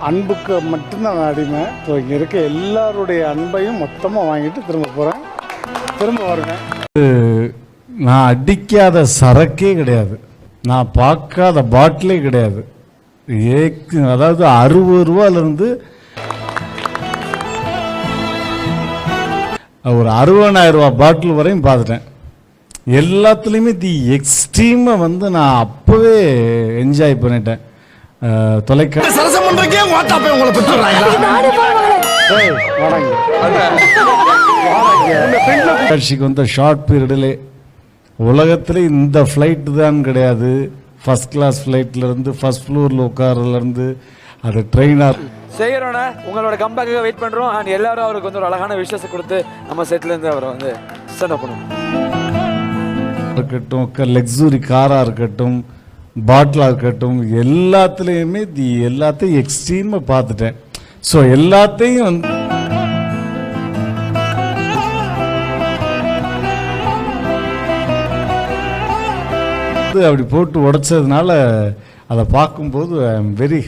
அன்புக்கு மட்டும்தான் நான் அடிமை. ஸோ இங்கே இருக்க எல்லாருடைய அன்பையும் மொத்தமாக வாங்கிட்டு திரும்ப போகிறேன், திரும்ப வருவேன். நான் அடிக்காத சரக்கே கிடையாது, நான் பார்க்காத பாட்டிலே கிடையாது. அதாவது 60 ரூபாயிலிருந்து ஒரு 60,000 ரூபா பாட்டில் வரையும் பார்த்துட்டேன். எல்லாத்துலேயுமே எக்ஸ்ட்ரீமை வந்து நான் அப்போவே என்ஜாய் பண்ணிட்டேன். தொலைக்காட்சிக்கு வந்த ஷார்ட் பீரியடில் உலகத்தில் இந்த ஃப்ளைட்டு தான் கிடையாது. ஃபர்ஸ்ட் கிளாஸ் ஃப்ளைட்லேருந்து ஃபர்ஸ்ட் ஃப்ளோரில் உட்காரலேருந்து அது ட்ரெயினாக செய்கிறோண்ணே. உங்களோட கம்பேக்காக வெயிட் பண்ணுறோம். அண்ட் எல்லாரும் அவருக்கு வந்து ஒரு அழகான விஷயத்தை கொடுத்து நம்ம செட்லேருந்து அவரை வந்து ஸ்டாண்ட் அப் பண்ணுவோம். இருக்கட்டும், லக்ஸுரி காராக இருக்கட்டும், பாட்டிலாக இருக்கட்டும், எல்லாத்துலேயுமே எல்லாத்தையும் எக்ஸ்ட்ரீமாக பார்த்துட்டேன். ஸோ எல்லாத்தையும் வந்து அப்படி போட்டு உடைச்சதுனால அதை பார்க்கும்போது ஐ எம் வெரி